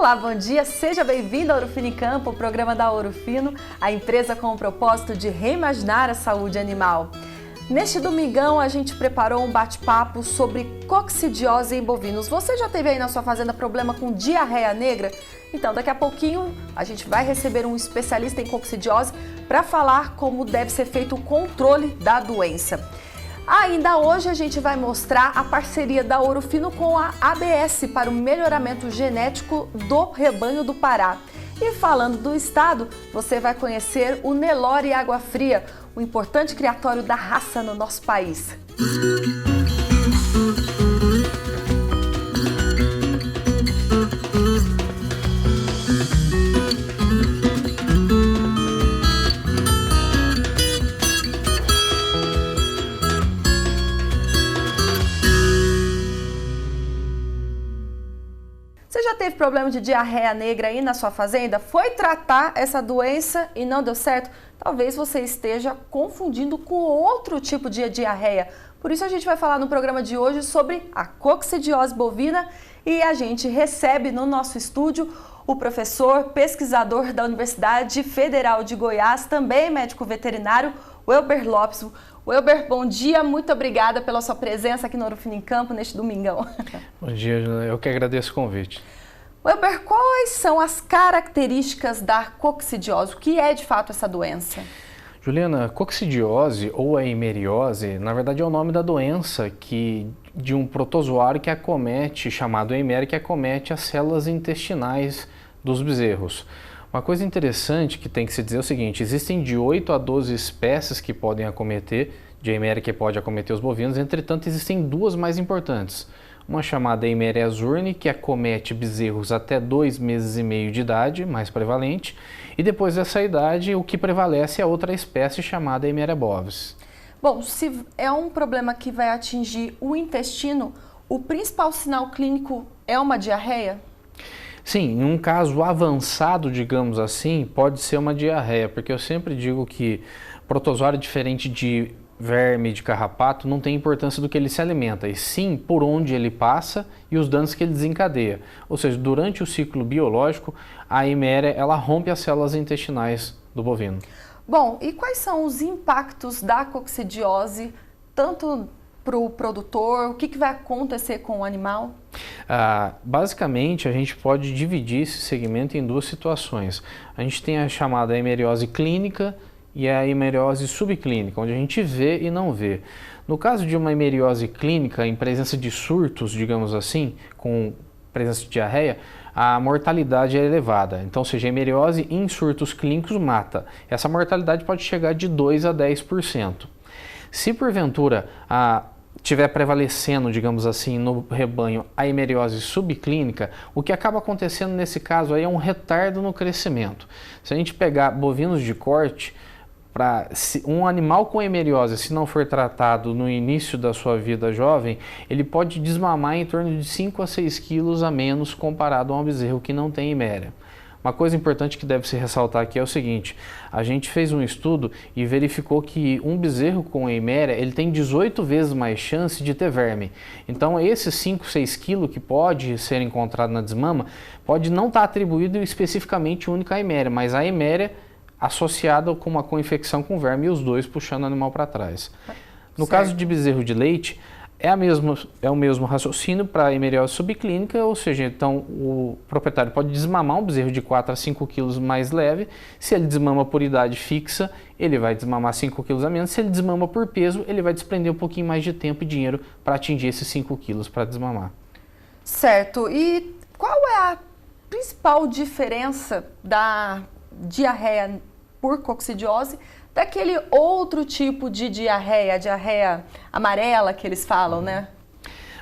Olá, bom dia, seja bem-vindo ao Ouro Fino em Campo, o programa da Ouro Fino, a empresa com o propósito de reimaginar a saúde animal. Neste domingão, a gente preparou um bate-papo sobre coccidiose em bovinos. Você já teve aí na sua fazenda problema com diarreia negra? Então, daqui a pouquinho, a gente vai receber um especialista em coccidiose para falar como deve ser feito o controle da doença. Ainda hoje a gente vai mostrar a parceria da Ouro Fino com a ABS para o melhoramento genético do rebanho do Pará. E falando do estado, você vai conhecer o Nelore Água Fria, o importante criatório da raça no nosso país. Você já teve problema de diarreia negra aí na sua fazenda? Foi tratar essa doença e não deu certo? Talvez você esteja confundindo com outro tipo de diarreia. Por isso a gente vai falar no programa de hoje sobre a coccidiose bovina e a gente recebe no nosso estúdio o professor pesquisador da Universidade Federal de Goiás, também médico veterinário, Welber Lopes. Welber, bom dia, muito obrigada pela sua presença aqui no Ouro Fino em Campo neste domingão. Bom dia, eu que agradeço o convite. Welber, quais são as características da coccidiose? O que é de fato essa doença? Juliana, coccidiose ou a eimeriose, na verdade é o nome da doença de um protozoário que acomete, chamado eimeria, que acomete as células intestinais dos bezerros. Uma coisa interessante que tem que se dizer é o seguinte: existem de 8 a 12 espécies que podem acometer, de eimeria que pode acometer os bovinos, entretanto existem duas mais importantes. Uma chamada Eimeria azurni, que acomete bezerros até 2 meses e meio de idade, mais prevalente, e depois dessa idade o que prevalece é outra espécie chamada Eimeria bovis. Bom, se é um problema que vai atingir o intestino, o principal sinal clínico é uma diarreia? Sim, em um caso avançado, digamos assim, pode ser uma diarreia, porque eu sempre digo que protozoário diferente de verme, de carrapato, não tem importância do que ele se alimenta, e sim por onde ele passa e os danos que ele desencadeia. Ou seja, durante o ciclo biológico, a eimeria ela rompe as células intestinais do bovino. Bom, e quais são os impactos da coccidiose, tanto para o produtor, o que vai acontecer com o animal? Basicamente, a gente pode dividir esse segmento em duas situações. A gente tem a chamada eimeriose clínica e a eimeriose subclínica, onde a gente vê e não vê. No caso de uma eimeriose clínica, em presença de surtos, digamos assim, com presença de diarreia, a mortalidade é elevada. Então, seja, a eimeriose em surtos clínicos mata. Essa mortalidade pode chegar de 2 a 10%. Se porventura estiver prevalecendo, digamos assim, no rebanho a eimeriose subclínica, o que acaba acontecendo nesse caso aí é um retardo no crescimento. Se a gente pegar bovinos de corte, um animal com eimeriose, se não for tratado no início da sua vida jovem, ele pode desmamar em torno de 5 a 6 quilos a menos comparado a um bezerro que não tem eimeria. Uma coisa importante que deve se ressaltar aqui é o seguinte: a gente fez um estudo e verificou que um bezerro com eimeria ele tem 18 vezes mais chance de ter verme. Então esses 5, 6 quilos que pode ser encontrado na desmama pode não estar atribuído especificamente única à eimeria, mas a eimeria associada com uma co-infecção com verme e os dois puxando o animal para trás. No caso de bezerro de leite, é o mesmo raciocínio para a eimeriose subclínica, ou seja, então o proprietário pode desmamar um bezerro de 4 a 5 quilos mais leve. Se ele desmama por idade fixa, ele vai desmamar 5 quilos a menos. Se ele desmama por peso, ele vai desprender um pouquinho mais de tempo e dinheiro para atingir esses 5 quilos para desmamar. Certo. E qual é a principal diferença da diarreia por coccidiose daquele outro tipo de diarreia, a diarreia amarela que eles falam, né?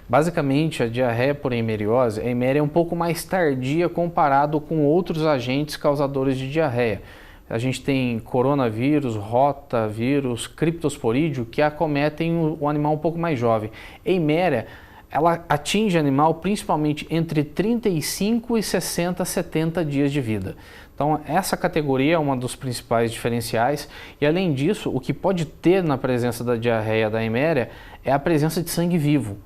Basicamente, a diarreia por eimeriose, a eimeria é um pouco mais tardia comparado com outros agentes causadores de diarreia. A gente tem coronavírus, rotavírus, criptosporídeo que acometem o animal um pouco mais jovem. A eimeria, ela atinge o animal principalmente entre 35 e 60, 70 dias de vida. Então, essa categoria é uma dos principais diferenciais e, além disso, o que pode ter na presença da diarreia da eimeria é a presença de sangue vivo.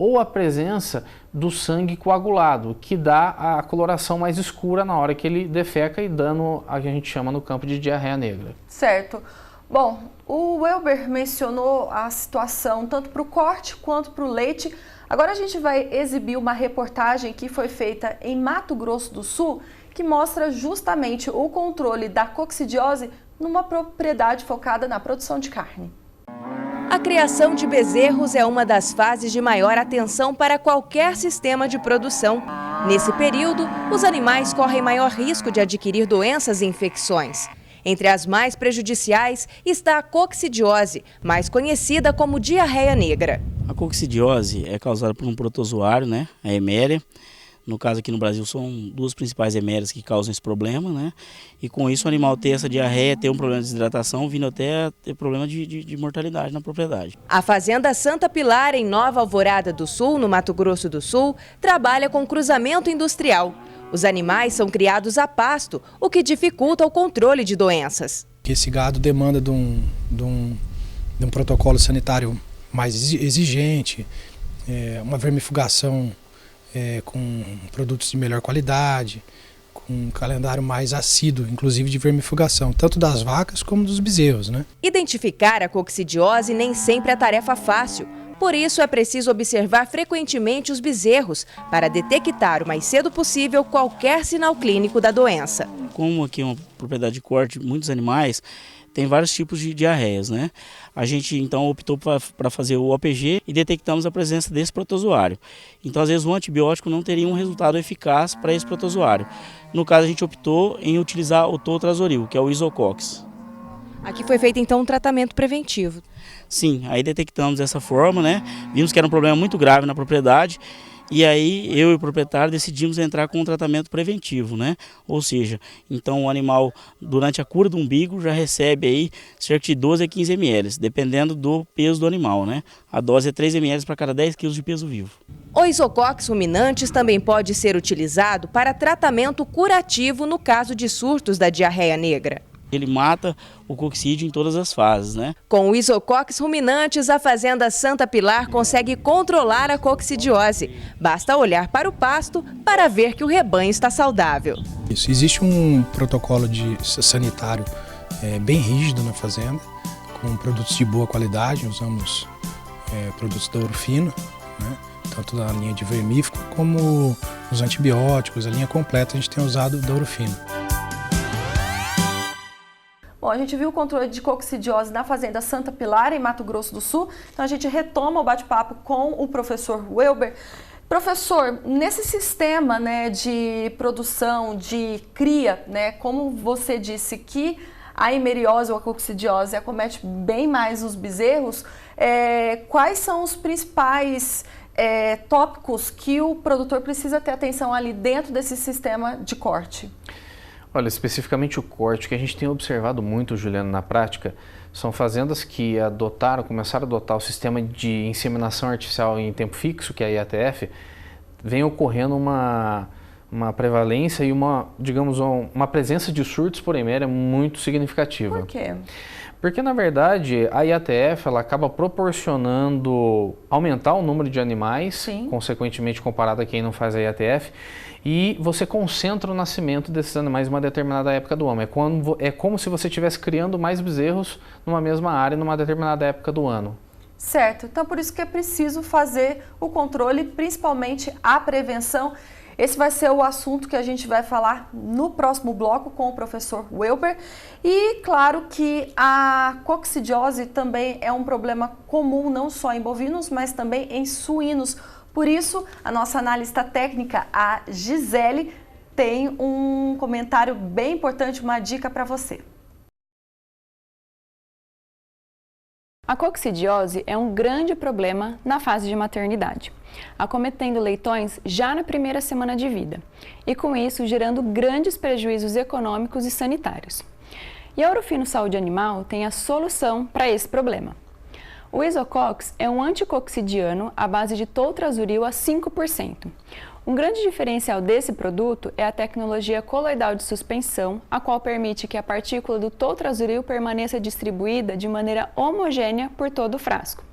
ou a presença do sangue coagulado, que dá a coloração mais escura na hora que ele defeca e dando a que a gente chama no campo de diarreia negra. Certo. Bom, o Welber mencionou a situação tanto para o corte quanto para o leite. Agora a gente vai exibir uma reportagem que foi feita em Mato Grosso do Sul, que mostra justamente o controle da coccidiose numa propriedade focada na produção de carne. A criação de bezerros é uma das fases de maior atenção para qualquer sistema de produção. Nesse período, os animais correm maior risco de adquirir doenças e infecções. Entre as mais prejudiciais está a coccidiose, mais conhecida como diarreia negra. A coccidiose é causada por um protozoário, né, a Eméria. No caso aqui no Brasil são duas principais emérias que causam esse problema, né? E com isso o animal ter essa diarreia, ter um problema de desidratação, vindo até a ter problema de mortalidade na propriedade. A Fazenda Santa Pilar, em Nova Alvorada do Sul, no Mato Grosso do Sul, trabalha com cruzamento industrial. Os animais são criados a pasto, o que dificulta o controle de doenças. Esse gado demanda de um protocolo sanitário mais exigente, uma vermifugação com produtos de melhor qualidade, com um calendário mais assíduo, inclusive de vermifugação, tanto das vacas como dos bezerros, né? Identificar a coccidiose nem sempre é tarefa fácil. Por isso, é preciso observar frequentemente os bezerros para detectar o mais cedo possível qualquer sinal clínico da doença. Como aqui é uma propriedade de corte, muitos animais tem vários tipos de diarreias, né? A gente então optou para fazer o OPG e detectamos a presença desse protozoário. Então, às vezes, o antibiótico não teria um resultado eficaz para esse protozoário. No caso, a gente optou em utilizar o toltrazoril, que é o Isocox. Aqui foi feito então um tratamento preventivo. Sim, aí detectamos dessa forma, né? Vimos que era um problema muito grave na propriedade. E aí eu e o proprietário decidimos entrar com um tratamento preventivo, né? Ou seja, então o animal durante a cura do umbigo já recebe aí cerca de 12 a 15 ml, dependendo do peso do animal, né? A dose é 3 ml para cada 10 kg de peso vivo. O Isocox ruminantes também pode ser utilizado para tratamento curativo no caso de surtos da diarreia negra. Ele mata o coccídeo em todas as fases, né? Com o Isocox ruminantes, a Fazenda Santa Pilar consegue controlar a coccidiose. Basta olhar para o pasto para ver que o rebanho está saudável. Isso, existe um protocolo sanitário bem rígido na fazenda, com produtos de boa qualidade. Usamos produtos da Ouro Fino, né? Tanto da linha de vermífugo como os antibióticos, a linha completa a gente tem usado da Ouro Fino. Bom, a gente viu o controle de coccidiose na Fazenda Santa Pilar, em Mato Grosso do Sul. Então a gente retoma o bate-papo com o professor Welber. Professor, nesse sistema, né, de produção, de cria, né, como você disse que a hemeriose ou a coccidiose acomete bem mais os bezerros, quais são os principais tópicos que o produtor precisa ter atenção ali dentro desse sistema de corte? Olha, especificamente o corte, que a gente tem observado muito, Juliano, na prática, são fazendas que começaram a adotar o sistema de inseminação artificial em tempo fixo, que é a IATF, vem ocorrendo uma prevalência e uma presença de surtos por eméria muito significativa. Por quê? Porque, na verdade, a IATF ela acaba proporcionando aumentar o número de animais, sim, consequentemente comparado a quem não faz a IATF, e você concentra o nascimento desses animais em uma determinada época do ano. É como se você estivesse criando mais bezerros numa mesma área, numa determinada época do ano. Certo, então por isso que é preciso fazer o controle, principalmente a prevenção. Esse vai ser o assunto que a gente vai falar no próximo bloco com o professor Welber. E claro que a coccidiose também é um problema comum não só em bovinos, mas também em suínos. Por isso, a nossa analista técnica, a Gisele, tem um comentário bem importante, uma dica para você. A coccidiose é um grande problema na fase de maternidade, acometendo leitões já na primeira semana de vida e, com isso, gerando grandes prejuízos econômicos e sanitários. E a Ouro Fino Saúde Animal tem a solução para esse problema. O Isocox é um anticoccidiano à base de toltrazuril a 5%. Um grande diferencial desse produto é a tecnologia coloidal de suspensão, a qual permite que a partícula do toltrazuril permaneça distribuída de maneira homogênea por todo o frasco.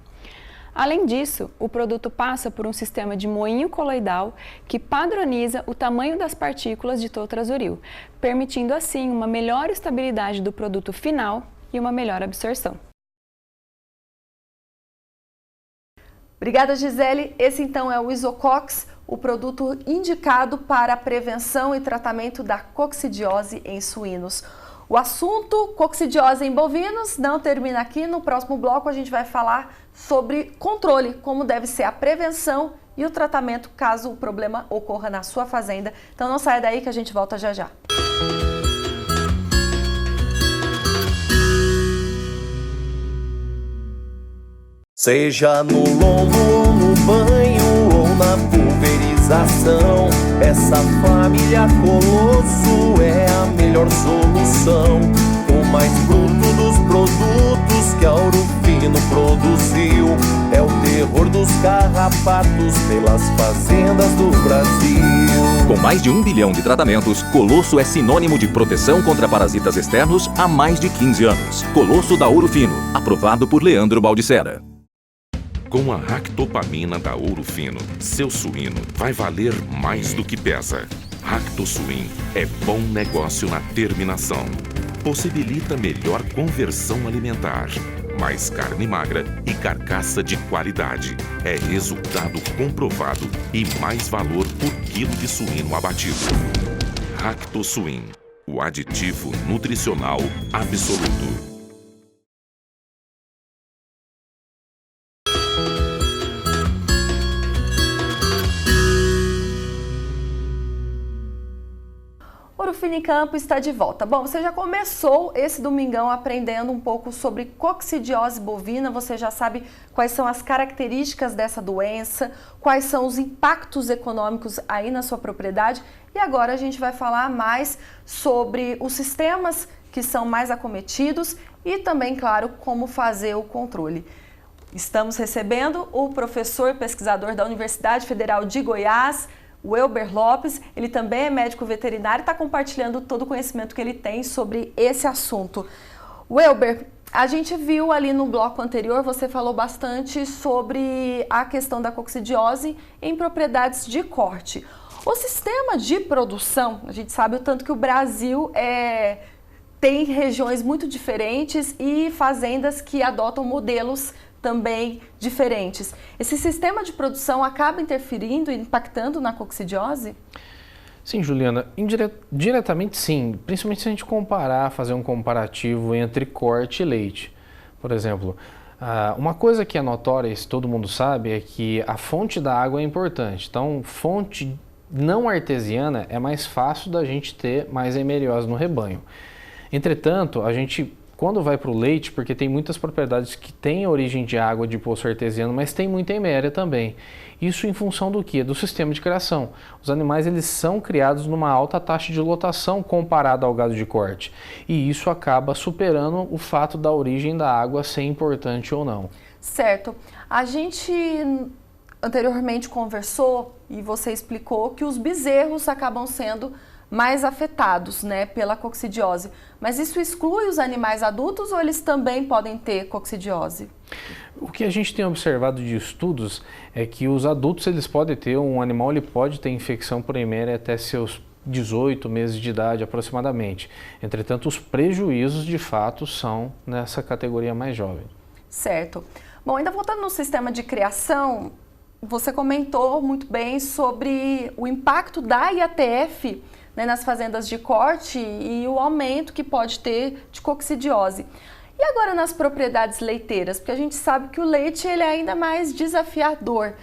Além disso, o produto passa por um sistema de moinho coloidal que padroniza o tamanho das partículas de toltrazuril, permitindo assim uma melhor estabilidade do produto final e uma melhor absorção. Obrigada, Gisele. Esse então é o Isocox, o produto indicado para a prevenção e tratamento da coccidiose em suínos. O assunto coccidiose em bovinos não termina aqui. No próximo bloco a gente vai falar sobre controle, como deve ser a prevenção e o tratamento caso o problema ocorra na sua fazenda. Então não saia daí que a gente volta já já. Seja no lombo ou no banho ou na pulverização, essa família Colosso é a melhor solução. O mais bruto dos produtos que a Ouro Fino produziu é o terror dos carrapatos pelas fazendas do Brasil. Com mais de 1 bilhão de tratamentos, Colosso é sinônimo de proteção contra parasitas externos há mais de 15 anos. Colosso da Ouro Fino, aprovado por Leandro Baldissera. Com a Ractopamina da Ouro Fino, seu suíno vai valer mais do que pesa. Ractosuin é bom negócio na terminação. Possibilita melhor conversão alimentar. Mais carne magra e carcaça de qualidade. É resultado comprovado e mais valor por quilo de suíno abatido. Ractosuin, o aditivo nutricional absoluto. Ouro Fino em Campo está de volta. Bom, você já começou esse domingão aprendendo um pouco sobre coccidiose bovina, você já sabe quais são as características dessa doença, quais são os impactos econômicos aí na sua propriedade e agora a gente vai falar mais sobre os sistemas que são mais acometidos e também, claro, como fazer o controle. Estamos recebendo o professor pesquisador da Universidade Federal de Goiás, o Welber Lopes. Ele também é médico veterinário e está compartilhando todo o conhecimento que ele tem sobre esse assunto. Welber, a gente viu ali no bloco anterior, você falou bastante sobre a questão da coccidiose em propriedades de corte. O sistema de produção, a gente sabe o tanto que o Brasil tem regiões muito diferentes e fazendas que adotam modelos também diferentes. Esse sistema de produção acaba interferindo e impactando na coccidiose? Sim, Juliana, diretamente sim, principalmente se a gente fazer um comparativo entre corte e leite. Por exemplo, uma coisa que é notória, isso todo mundo sabe, é que a fonte da água é importante. Então, fonte não artesiana é mais fácil da gente ter mais hemeriose no rebanho. Entretanto, a gente, quando vai para o leite, porque tem muitas propriedades que têm origem de água de poço artesiano, mas tem muita heméria também. Isso em função do quê? Do sistema de criação. Os animais eles são criados numa alta taxa de lotação comparado ao gado de corte. E isso acaba superando o fato da origem da água ser importante ou não. Certo. A gente anteriormente conversou e você explicou que os bezerros acabam sendo mais afetados, né, pela coccidiose. Mas isso exclui os animais adultos ou eles também podem ter coccidiose? O que a gente tem observado de estudos é que os adultos eles podem ter, um animal ele pode ter infecção por heméria até seus 18 meses de idade aproximadamente. Entretanto, os prejuízos de fato são nessa categoria mais jovem. Certo. Bom, ainda voltando no sistema de criação, você comentou muito bem sobre o impacto da IATF, né, nas fazendas de corte e o aumento que pode ter de coccidiose. E agora nas propriedades leiteiras, porque a gente sabe que o leite ele é ainda mais desafiador.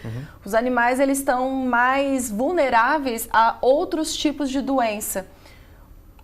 Os animais eles estão mais vulneráveis a outros tipos de doença.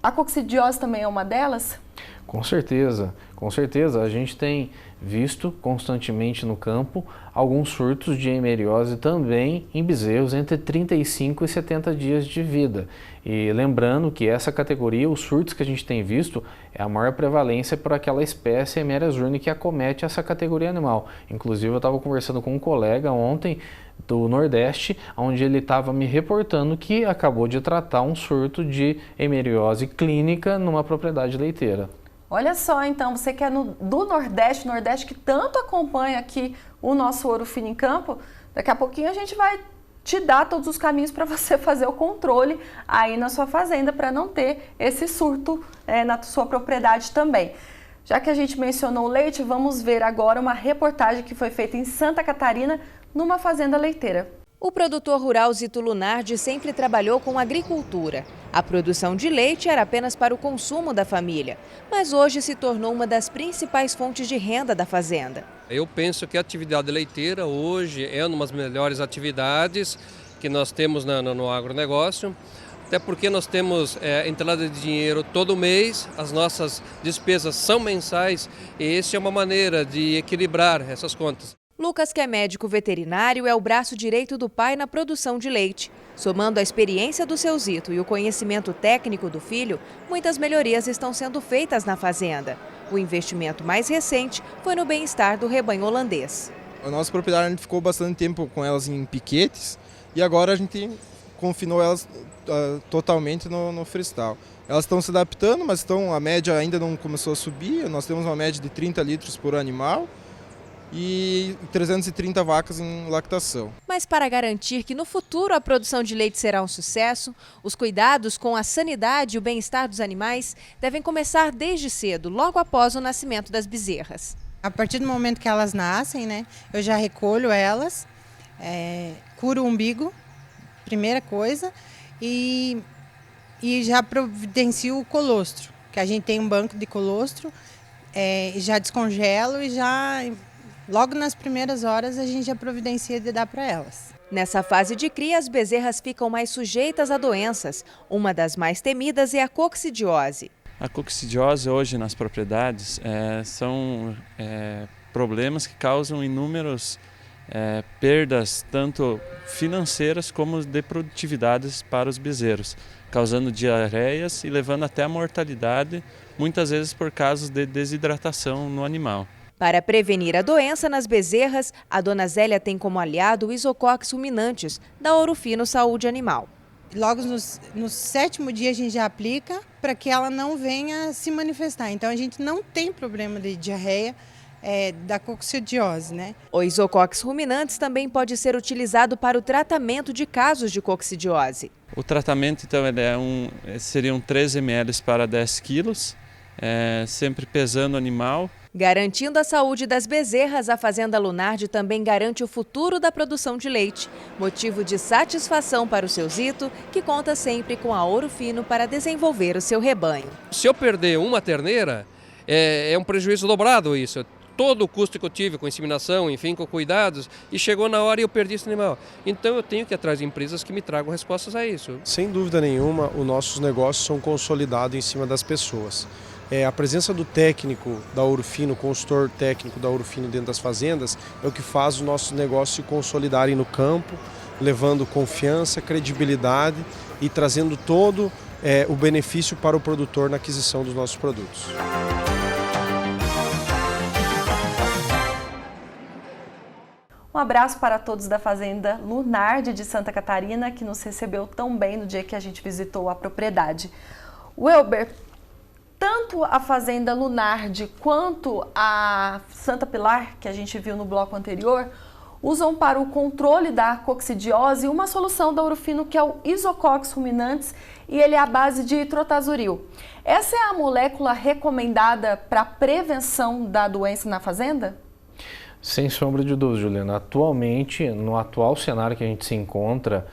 A coccidiose também é uma delas? Com certeza, com certeza. A gente tem visto constantemente no campo alguns surtos de hemeriose também em bezerros entre 35 e 70 dias de vida. E lembrando que essa categoria, os surtos que a gente tem visto, é a maior prevalência por aquela espécie Hemerias urni que acomete essa categoria animal. Inclusive eu estava conversando com um colega ontem do Nordeste, onde ele estava me reportando que acabou de tratar um surto de hemeriose clínica numa propriedade leiteira. Olha só, então, você que é do Nordeste que tanto acompanha aqui o nosso Ouro Fino em Campo, daqui a pouquinho a gente vai te dar todos os caminhos para você fazer o controle aí na sua fazenda, para não ter esse surto na sua propriedade também. Já que a gente mencionou o leite, vamos ver agora uma reportagem que foi feita em Santa Catarina, numa fazenda leiteira. O produtor rural Zito Lunardi sempre trabalhou com agricultura. A produção de leite era apenas para o consumo da família, mas hoje se tornou uma das principais fontes de renda da fazenda. Eu penso que a atividade leiteira hoje é uma das melhores atividades que nós temos no agronegócio, até porque nós temos entrada de dinheiro todo mês, as nossas despesas são mensais e essa é uma maneira de equilibrar essas contas. Lucas, que é médico veterinário, é o braço direito do pai na produção de leite. Somando a experiência do seu Zito e o conhecimento técnico do filho, muitas melhorias estão sendo feitas na fazenda. O investimento mais recente foi no bem-estar do rebanho holandês. A nossa propriedade, a gente ficou bastante tempo com elas em piquetes e agora a gente confinou elas totalmente no freestyle. Elas estão se adaptando, mas a média ainda não começou a subir. Nós temos uma média de 30 litros por animal e 330 vacas em lactação. Mas para garantir que no futuro a produção de leite será um sucesso, os cuidados com a sanidade e o bem-estar dos animais devem começar desde cedo, logo após o nascimento das bezerras. A partir do momento que elas nascem, eu já recolho elas, curo o umbigo, primeira coisa, e já providencio o colostro, que a gente tem um banco de colostro, já descongelo e já... Logo nas primeiras horas a gente já providencia de dar para elas. Nessa fase de cria, as bezerras ficam mais sujeitas a doenças. Uma das mais temidas é a coccidiose. A coccidiose hoje nas propriedades são problemas que causam inúmeras perdas, tanto financeiras como de produtividades para os bezerros, causando diarreias e levando até a mortalidade, muitas vezes por casos de desidratação no animal. Para prevenir a doença nas bezerras, a dona Zélia tem como aliado o Isocox ruminantes, da Ouro Fino Saúde Animal. Logo no 7º dia a gente já aplica para que ela não venha se manifestar. Então a gente não tem problema de diarreia da coccidiose, O Isocox ruminantes também pode ser utilizado para o tratamento de casos de coccidiose. O tratamento então seriam 13 ml para 10 quilos, sempre pesando o animal. Garantindo a saúde das bezerras, a Fazenda Lunardi também garante o futuro da produção de leite. Motivo de satisfação para o seu Zito, que conta sempre com a Ouro Fino para desenvolver o seu rebanho. Se eu perder uma terneira, é um prejuízo dobrado isso. Todo o custo que eu tive com inseminação, enfim, com cuidados, e chegou na hora e eu perdi esse animal. Então eu tenho que ir atrás de empresas que me tragam respostas a isso. Sem dúvida nenhuma, os nossos negócios são consolidados em cima das pessoas. A presença do técnico da Ouro Fino, consultor técnico da Ouro Fino dentro das fazendas, é o que faz o nosso negócio se consolidarem no campo, levando confiança, credibilidade e trazendo todo o benefício para o produtor na aquisição dos nossos produtos. Um abraço para todos da Fazenda Lunardi de Santa Catarina, que nos recebeu tão bem no dia que a gente visitou a propriedade. Welber, tanto a Fazenda Lunardi quanto a Santa Pilar, que a gente viu no bloco anterior, usam para o controle da coccidiose uma solução da Ouro Fino, que é o Isocox ruminantes, e ele é à base de trotazuril. Essa é a molécula recomendada para a prevenção da doença na fazenda? Sem sombra de dúvida, Juliana. Atualmente, no atual cenário que a gente se encontra,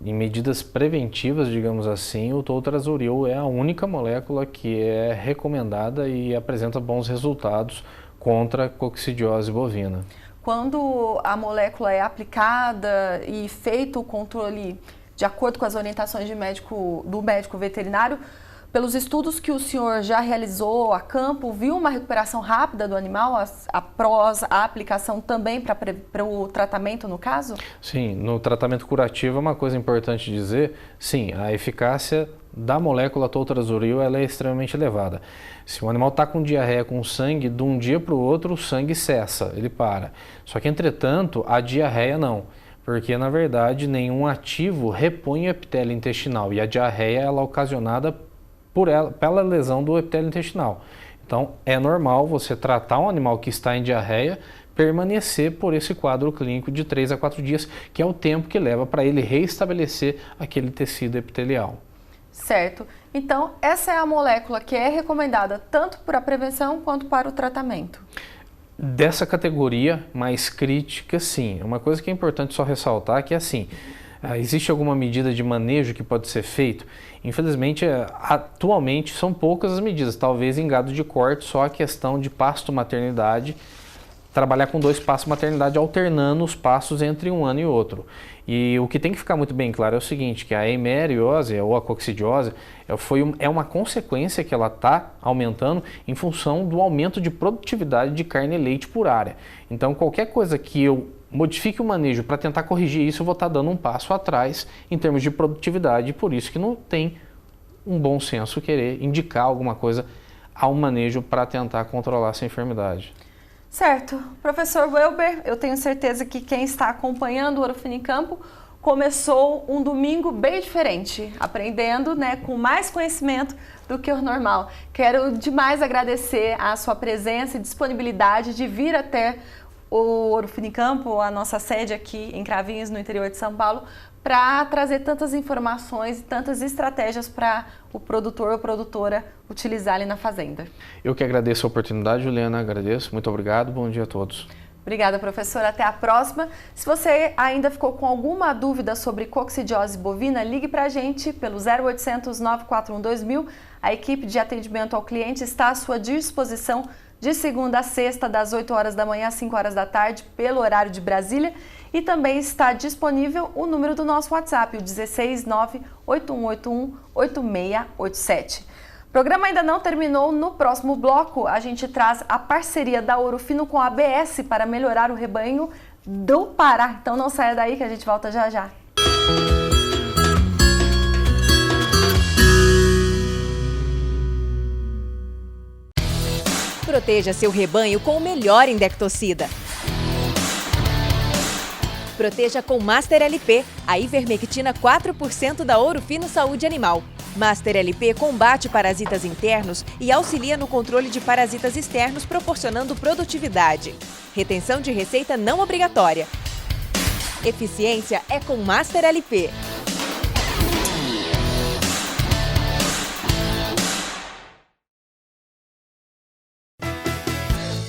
em medidas preventivas, digamos assim, o toltrazuril é a única molécula que é recomendada e apresenta bons resultados contra a coccidiose bovina. Quando a molécula é aplicada e feito o controle de acordo com as orientações do médico veterinário, pelos estudos que o senhor já realizou a campo, viu uma recuperação rápida do animal após a aplicação também para o tratamento, no caso? Sim, no tratamento curativo é uma coisa importante dizer, sim, a eficácia da molécula toltrazuril ela é extremamente elevada. Se o animal está com diarreia com sangue, de um dia para o outro o sangue cessa, ele para. Só que, entretanto, a diarreia não, porque, na verdade, nenhum ativo repõe o epitélio intestinal e a diarreia ela é ocasionada pela lesão do epitélio intestinal. Então, é normal você tratar um animal que está em diarreia, permanecer por esse quadro clínico de 3 a 4 dias, que é o tempo que leva para ele reestabelecer aquele tecido epitelial. Certo. Então, essa é a molécula que é recomendada tanto para a prevenção quanto para o tratamento. Dessa categoria mais crítica, sim. Uma coisa que é importante só ressaltar é que, assim, existe alguma medida de manejo que pode ser feito? Infelizmente, atualmente são poucas as medidas, talvez em gado de corte, só a questão de pasto-maternidade, trabalhar com 2 pastos-maternidade alternando os pastos entre um ano e outro. E o que tem que ficar muito bem claro é o seguinte, que a hemeriose ou a coccidiose é uma consequência que ela está aumentando em função do aumento de produtividade de carne e leite por área. Então, qualquer coisa que eu modifique o manejo para tentar corrigir isso, eu vou estar dando um passo atrás em termos de produtividade, e por isso que não tem um bom senso querer indicar alguma coisa ao manejo para tentar controlar essa enfermidade. Certo. Professor Welber, eu tenho certeza que quem está acompanhando o Ouro Fino em Campo começou um domingo bem diferente, aprendendo, né, com mais conhecimento do que o normal. Quero demais agradecer a sua presença e disponibilidade de vir até o Ouro Fino em Campo, a nossa sede aqui em Cravinhos, no interior de São Paulo, para trazer tantas informações e tantas estratégias para o produtor ou produtora utilizar ali na fazenda. Eu que agradeço a oportunidade, Juliana, agradeço. Muito obrigado, bom dia a todos. Obrigada, professora. Até a próxima. Se você ainda ficou com alguma dúvida sobre coccidiose bovina, ligue para a gente pelo 0800 941 2000. A equipe de atendimento ao cliente está à sua disposição de segunda a sexta, das 8 horas da manhã às 5 horas da tarde, pelo horário de Brasília. E também está disponível o número do nosso WhatsApp, o 16981818687. O programa ainda não terminou. No próximo bloco, a gente traz a parceria da Ouro Fino com a ABS para melhorar o rebanho do Pará. Então não saia daí que a gente volta já já. Proteja seu rebanho com o melhor indectocida. Proteja com Master LP, a ivermectina 4% da Ouro Fino Saúde Animal. Master LP combate parasitas internos e auxilia no controle de parasitas externos, proporcionando produtividade. Retenção de receita não obrigatória. Eficiência é com Master LP.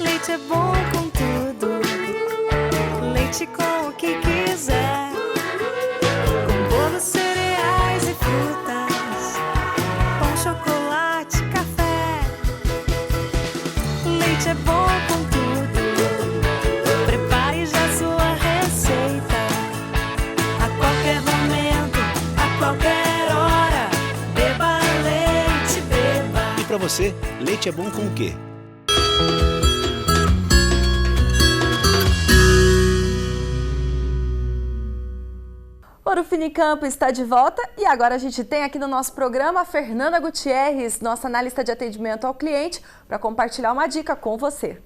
Leite é bom com tudo. Leite com o que quiser. Com bolos, cereais e frutas. Com chocolate, café. Leite é bom com tudo. Prepare já sua receita. A qualquer momento, a qualquer hora. Beba leite, beba. E pra você, leite é bom com o quê? Ouro Fino em Campo está de volta e agora a gente tem aqui no nosso programa a Fernanda Gutierrez, nossa analista de atendimento ao cliente, para compartilhar uma dica com você.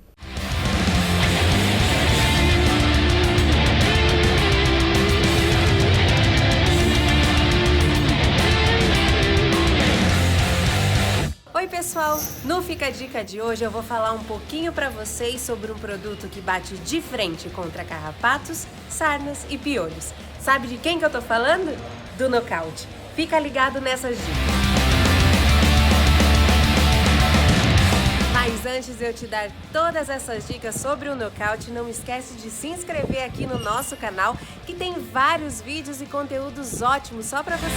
Oi pessoal, no Fica a Dica de hoje eu vou falar um pouquinho para vocês sobre um produto que bate de frente contra carrapatos, sarnas e piolhos. Sabe de quem que eu tô falando? Do Nocaute. Fica ligado nessas dicas. Mas antes de eu te dar todas essas dicas sobre o Nocaute, não esquece de se inscrever aqui no nosso canal, que tem vários vídeos e conteúdos ótimos só para você.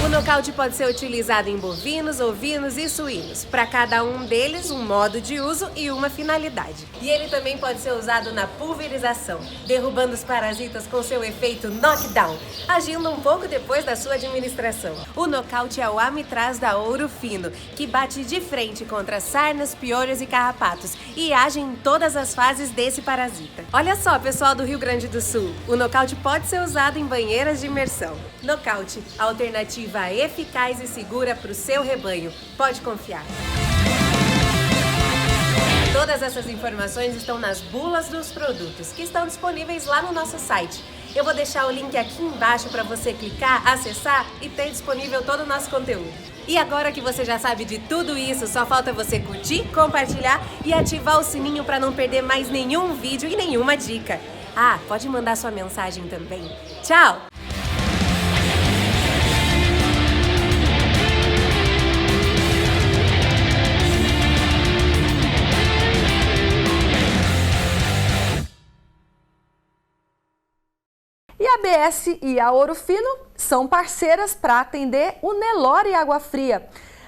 O Nocaute pode ser utilizado em bovinos, ovinos e suínos. Para cada um deles, um modo de uso e uma finalidade. E ele também pode ser usado na pulverização, derrubando os parasitas com seu efeito knockdown, agindo um pouco depois da sua administração. O Nocaute é o Amitraz da Ouro Fino, que bate de frente contra sarnas, piolhos e carrapatos e age em todas as fases desse parasita. Olha só, pessoal do Rio Grande do Sul, o Nocaute pode ser usado em banheiras de imersão. Nocaute, alternativa eficaz e segura para o seu rebanho. Pode confiar. Todas essas informações estão nas bulas dos produtos, que estão disponíveis lá no nosso site. Eu vou deixar o link aqui embaixo para você clicar, acessar e ter disponível todo o nosso conteúdo. E agora que você já sabe de tudo isso, só falta você curtir, compartilhar e ativar o sininho para não perder mais nenhum vídeo e nenhuma dica. Ah, pode mandar sua mensagem também. Tchau! E a ABS e a Ouro Fino são parceiras para atender o Nelore Água Fria.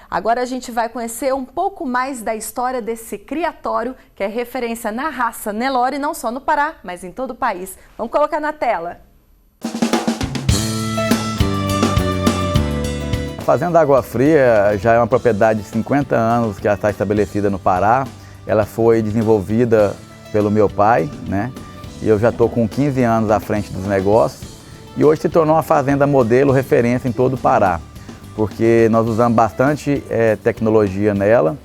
Agora a gente vai conhecer um pouco mais da história desse criatório, que é referência na raça Nelore, não só no Pará, mas em todo o país. Vamos colocar na tela. A Fazenda Água Fria já é uma propriedade de 50 anos que já está estabelecida no Pará. Ela foi desenvolvida pelo meu pai, né? E eu já estou com 15 anos à frente dos negócios e hoje se tornou uma fazenda modelo referência em todo o Pará, porque nós usamos bastante tecnologia nela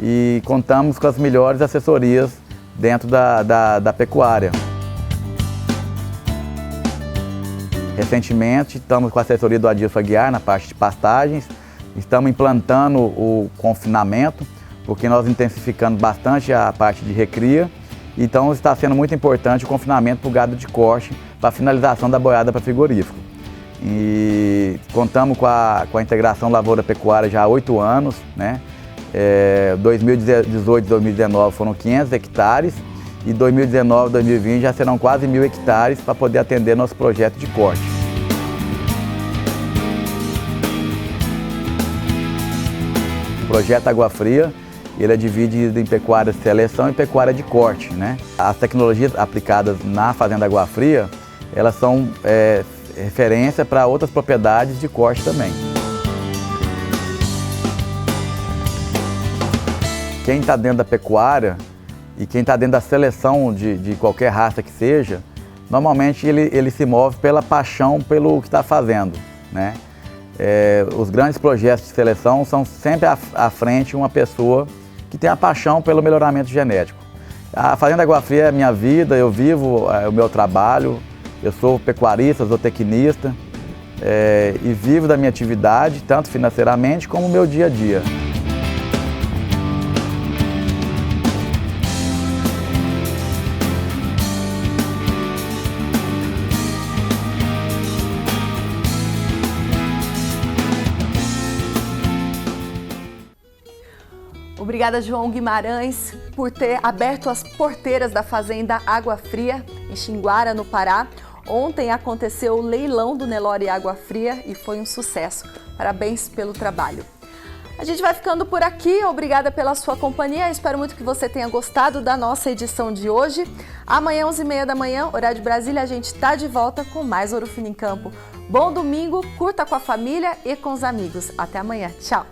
e contamos com as melhores assessorias dentro da pecuária. Recentemente estamos com a assessoria do Adilson Aguiar na parte de pastagens, estamos implantando o confinamento, porque nós intensificamos bastante a parte de recria. Então está sendo muito importante o confinamento para o gado de corte, para a finalização da boiada para frigorífico. E contamos com a integração lavoura-pecuária já há 8 anos, né? 2018 e 2019 foram 500 hectares e 2019 e 2020 já serão quase 1.000 hectares para poder atender nosso projeto de corte. O projeto Água Fria, ele é dividido em pecuária de seleção e pecuária de corte, né? As tecnologias aplicadas na Fazenda Água Fria, elas são referência para outras propriedades de corte também. Quem está dentro da pecuária e quem está dentro da seleção de qualquer raça que seja, normalmente ele se move pela paixão pelo que está fazendo, né? Os grandes projetos de seleção são sempre à frente uma pessoa que tem a paixão pelo melhoramento genético. A Fazenda Água Fria é a minha vida, eu vivo o meu trabalho, eu sou pecuarista, zootecnista e vivo da minha atividade, tanto financeiramente como o meu dia a dia. Obrigada, João Guimarães, por ter aberto as porteiras da Fazenda Água Fria, em Xinguara, no Pará. Ontem aconteceu o leilão do Nelore Água Fria e foi um sucesso. Parabéns pelo trabalho. A gente vai ficando por aqui, obrigada pela sua companhia, espero muito que você tenha gostado da nossa edição de hoje. Amanhã, 11h30 da manhã, horário de Brasília, a gente está de volta com mais Ouro Fino em Campo. Bom domingo, curta com a família e com os amigos. Até amanhã, tchau!